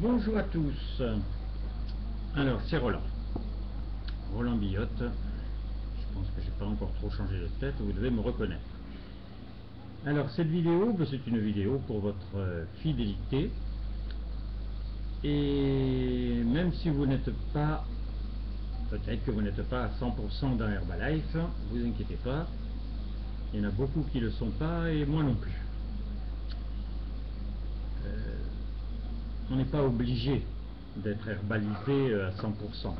Bonjour à tous. Alors c'est Roland Billotte. Je pense que j'ai pas encore trop changé de tête, vous devez me reconnaître. Alors cette vidéo, c'est une vidéo pour votre fidélité. Et même si vous n'êtes pas, peut-être que vous n'êtes pas à 100% dans Herbalife, vous inquiétez pas. Il y en a beaucoup qui ne le sont pas et moi non plus. On n'est pas obligé d'être herbalisé à 100%.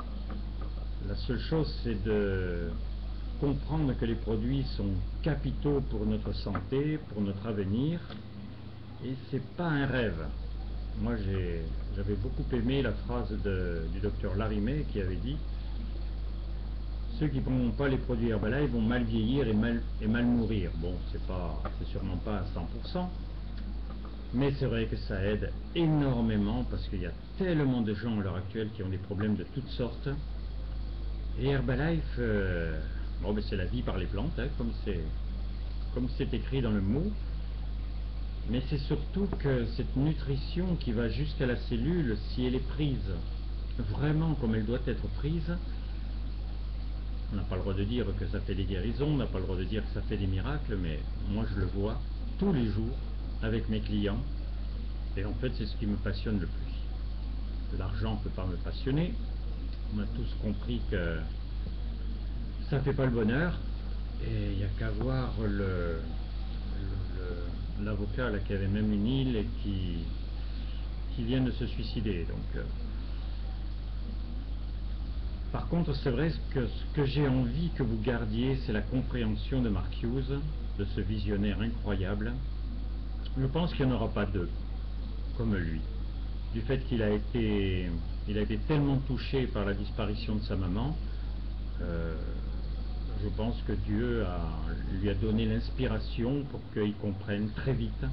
La seule chose, c'est de comprendre que les produits sont capitaux pour notre santé, pour notre avenir, et c'est pas un rêve. Moi, j'avais beaucoup aimé la phrase du docteur Larimé qui avait dit: ceux qui ne prendront pas les produits Herbalife vont mal vieillir et mal mourir. Bon, c'est sûrement pas à 100%, mais c'est vrai que ça aide énormément parce qu'il y a tellement de gens à l'heure actuelle qui ont des problèmes de toutes sortes. Et Herbalife, c'est la vie par les plantes, hein, comme c'est écrit dans le mot. Mais c'est surtout que cette nutrition qui va jusqu'à la cellule, si elle est prise vraiment comme elle doit être prise, on n'a pas le droit de dire que ça fait des guérisons, on n'a pas le droit de dire que ça fait des miracles, mais moi je le vois tous les jours avec mes clients, et en fait c'est ce qui me passionne le plus. L'argent ne peut pas me passionner, on a tous compris que ça fait pas le bonheur, et il n'y a qu'à voir l'avocat là qui avait même une île et qui vient de se suicider. Donc, par contre, c'est vrai que ce que j'ai envie que vous gardiez, c'est la compréhension de Mark Hughes, de ce visionnaire incroyable. Je pense qu'il n'y en aura pas deux comme lui. Du fait qu'il a été tellement touché par la disparition de sa maman, je pense que Dieu lui a donné l'inspiration pour qu'il comprenne très vite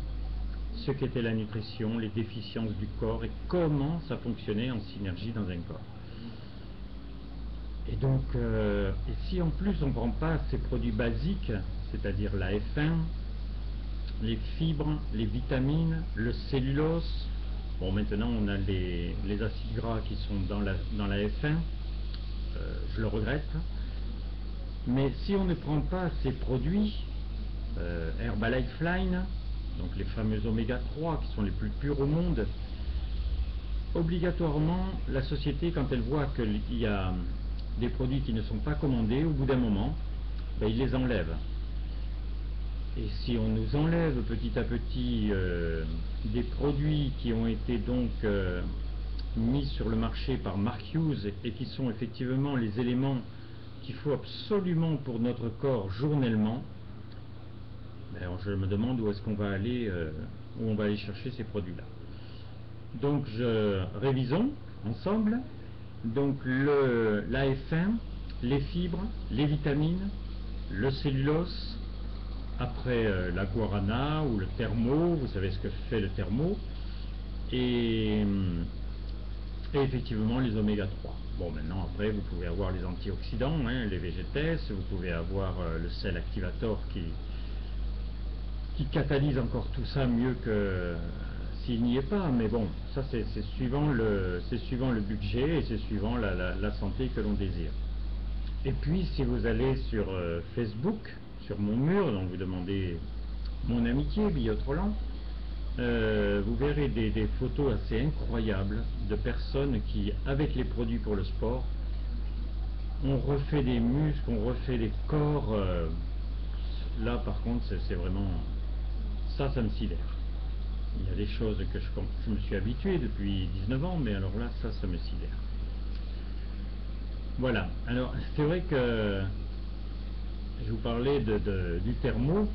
ce qu'était la nutrition, les déficiences du corps et comment ça fonctionnait en synergie dans un corps. Et donc, et si en plus on ne prend pas ces produits basiques, c'est-à-dire la F1, les fibres, les vitamines, le cellulose, bon maintenant on a les acides gras qui sont dans la F1, je le regrette, mais si on ne prend pas ces produits, Herbalife Line, donc les fameux oméga 3 qui sont les plus purs au monde, obligatoirement la société, quand elle voit qu'il y a des produits qui ne sont pas commandés, au bout d'un moment, il les enlève. Et si on nous enlève petit à petit des produits qui ont été donc mis sur le marché par Mark Hughes et qui sont effectivement les éléments qu'il faut absolument pour notre corps journellement, je me demande où est-ce qu'on va aller, où on va aller chercher ces produits-là. Donc révisons ensemble. Donc l'AF1, les fibres, les vitamines, le cellulose, après la guarana ou le thermo, vous savez ce que fait le thermo, et effectivement les oméga 3. Bon, maintenant après vous pouvez avoir les antioxydants, hein, les VGTS, vous pouvez avoir le Cell Activator qui catalyse encore tout ça mieux que s'il n'y est pas, mais bon, ça c'est suivant le budget et c'est suivant la santé que l'on désire. Et puis si vous allez sur Facebook, sur mon mur, donc vous demandez mon amitié, Billotte Roland, vous verrez des photos assez incroyables de personnes qui, avec les produits pour le sport, on refait des muscles, on refait des corps. Là par contre c'est vraiment... ça me sidère. Il y a des choses que je me suis habitué depuis 19 ans, mais alors là, ça me sidère. Voilà, alors c'est vrai que je vous parlais du thermo.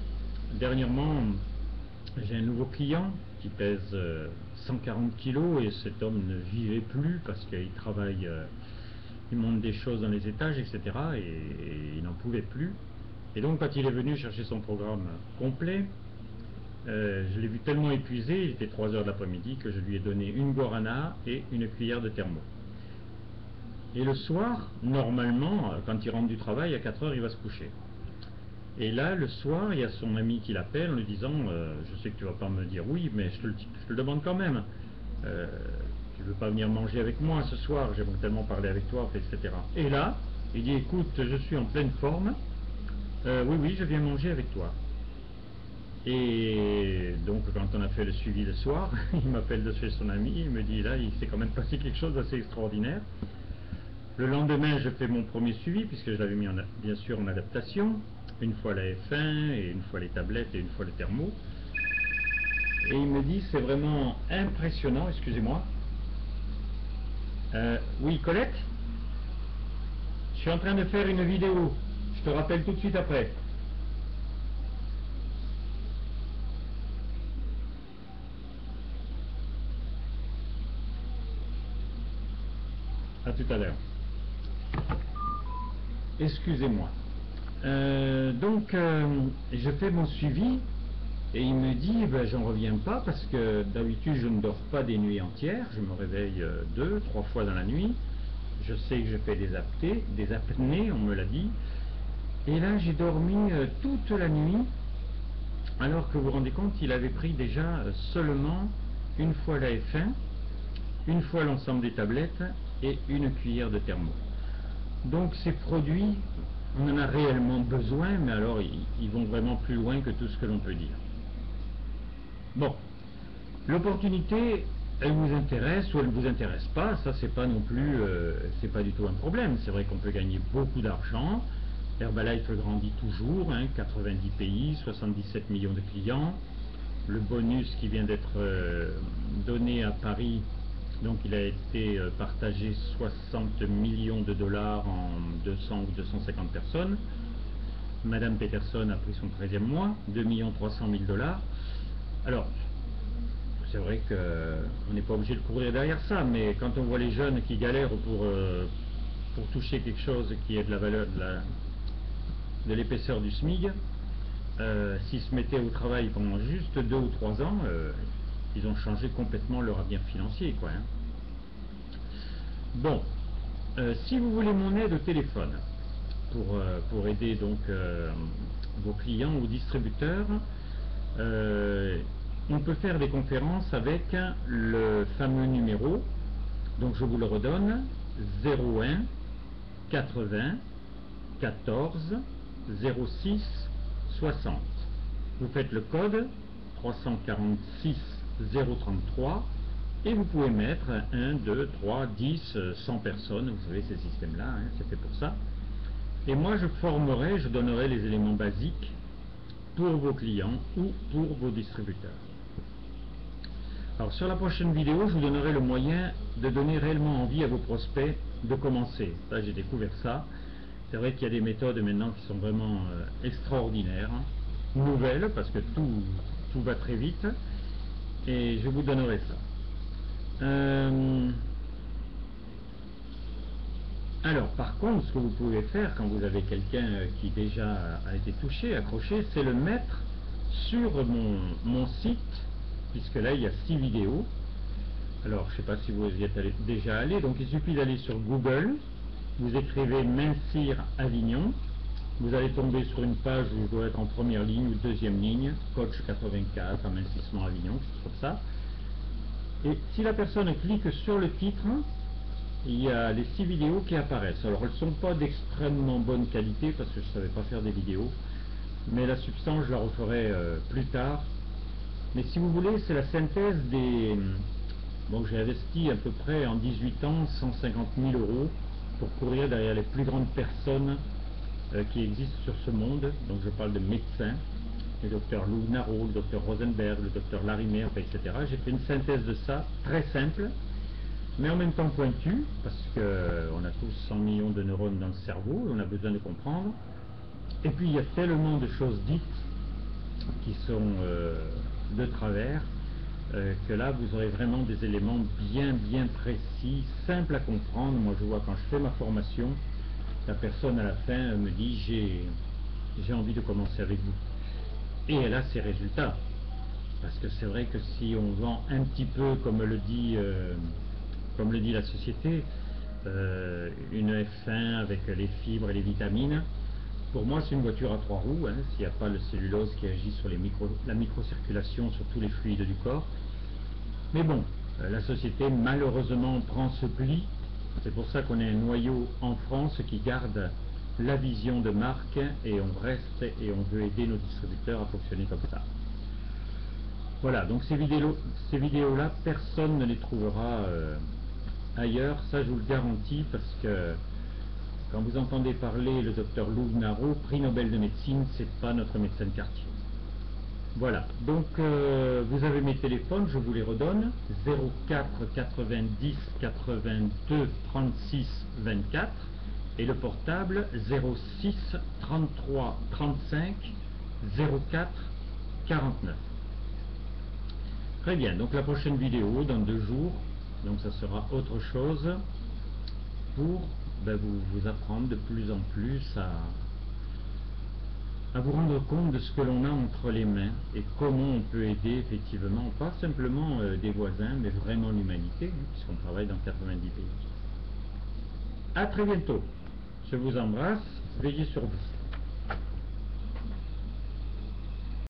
Dernièrement, j'ai un nouveau client qui pèse 140 kilos et cet homme ne vivait plus parce qu'il travaille, il monte des choses dans les étages, etc. et il n'en pouvait plus. Et donc quand il est venu chercher son programme complet, je l'ai vu tellement épuisé, il était 3 heures de l'après-midi, que je lui ai donné une guarana et une cuillère de thermo. Et le soir, normalement, quand il rentre du travail, à 4 heures, il va se coucher. Et là, le soir, il y a son ami qui l'appelle en lui disant je sais que tu vas pas me dire oui, mais je te le demande quand même. tu veux pas venir manger avec moi ce soir, j'aimerais tellement parler avec toi, etc. Et là, il dit, écoute, je suis en pleine forme, oui, oui, je viens manger avec toi. Et donc, quand on a fait le suivi le soir, il m'appelle de chez son ami, il me dit, là, il s'est quand même passé quelque chose d'assez extraordinaire. Le lendemain, je fais mon premier suivi, puisque je l'avais mis bien sûr en adaptation, une fois la F1, et une fois les tablettes, et une fois le thermo. Et il me dit, c'est vraiment impressionnant, excusez-moi. Oui, Colette? Je suis en train de faire une vidéo, je te rappelle tout de suite après. À tout à l'heure. Excusez-moi. Je fais mon suivi et il me dit, ben, j'en reviens pas parce que d'habitude je ne dors pas des nuits entières, je me réveille 2, 3 fois dans la nuit, je sais que je fais des apnées, on me l'a dit, et là j'ai dormi toute la nuit, alors que vous vous rendez compte, il avait pris déjà seulement une fois la F1, une fois l'ensemble des tablettes et une cuillère de thermo. Donc ces produits, on en a réellement besoin, mais alors ils vont vraiment plus loin que tout ce que l'on peut dire. Bon, l'opportunité, elle vous intéresse ou elle ne vous intéresse pas, ça c'est pas non plus, c'est pas du tout un problème. C'est vrai qu'on peut gagner beaucoup d'argent. Herbalife grandit toujours, 90 pays, 77 millions de clients. Le bonus qui vient d'être donné à Paris, donc il a été partagé 60 millions de dollars en 200 ou 250 personnes. Madame Peterson a pris son 13e mois, 2 300 000 dollars. Alors, c'est vrai qu'on n'est pas obligé de courir derrière ça, mais quand on voit les jeunes qui galèrent pour toucher quelque chose qui est de la valeur de l'épaisseur du SMIC, s'ils se mettaient au travail pendant juste 2 ou 3 ans, ils ont changé complètement leur avenir financier, quoi. Bon, si vous voulez mon aide au téléphone pour aider donc vos clients ou distributeurs, on peut faire des conférences avec le fameux numéro, donc je vous le redonne, 01 80 14 06 60. Vous faites le code 346 033 et vous pouvez mettre 1, 2, 3, 10, 100 personnes, vous savez ces systèmes-là, c'est fait pour ça. Et moi je donnerai les éléments basiques pour vos clients ou pour vos distributeurs. Alors sur la prochaine vidéo, je vous donnerai le moyen de donner réellement envie à vos prospects de commencer. Ça, j'ai découvert ça. C'est vrai qu'il y a des méthodes maintenant qui sont vraiment extraordinaires, nouvelles, parce que tout va très vite, et je vous donnerai ça. Alors, par contre, ce que vous pouvez faire quand vous avez quelqu'un qui déjà a été touché, accroché, c'est le mettre sur mon site, puisque là, il y a 6 vidéos. Alors, je ne sais pas si vous y êtes déjà allé, donc il suffit d'aller sur Google, vous écrivez Mincir Avignon, vous allez tomber sur une page où je dois être en première ligne ou deuxième ligne, coach 84, amincissement Avignon, c'est comme ça. Et si la personne clique sur le titre, il y a les 6 vidéos qui apparaissent. Alors elles ne sont pas d'extrêmement bonne qualité parce que je ne savais pas faire des vidéos, mais la substance je la referai plus tard. Mais si vous voulez, c'est la synthèse des... Bon, j'ai investi à peu près en 18 ans 150 000 € pour courir derrière les plus grandes personnes qui existent sur ce monde. Donc je parle de médecins, le docteur Lou Naro, le docteur Rosenberg, le docteur Larimer, etc. J'ai fait une synthèse de ça, très simple, mais en même temps pointue, parce qu'on a tous 100 millions de neurones dans le cerveau, et on a besoin de comprendre. Et puis il y a tellement de choses dites qui sont de travers, que là vous aurez vraiment des éléments bien précis, simples à comprendre. Moi je vois quand je fais ma formation, la personne à la fin me dit j'ai envie de commencer avec vous. Et elle a ses résultats. Parce que c'est vrai que si on vend un petit peu, comme le dit la société, une F1 avec les fibres et les vitamines, pour moi c'est une voiture à 3 roues, s'il n'y a pas le cellulose qui agit sur la microcirculation, sur tous les fluides du corps. Mais bon, La société malheureusement prend ce pli. C'est pour ça qu'on est un noyau en France qui garde la vision de marque et on reste et on veut aider nos distributeurs à fonctionner comme ça. Voilà, donc ces vidéos-là, personne ne les trouvera ailleurs, ça je vous le garantis, parce que quand vous entendez parler le docteur Louve-Narot, prix Nobel de médecine, c'est pas notre médecin de quartier. Voilà, donc vous avez mes téléphones, je vous les redonne, 04 90 82 36 24, et le portable 06 33 35 04 49. Très bien, donc la prochaine vidéo dans 2 jours, donc ça sera autre chose pour vous apprendre de plus en plus à vous rendre compte de ce que l'on a entre les mains et comment on peut aider effectivement, pas simplement des voisins, mais vraiment l'humanité, puisqu'on travaille dans 90 pays. À très bientôt, je vous embrasse, veillez sur vous.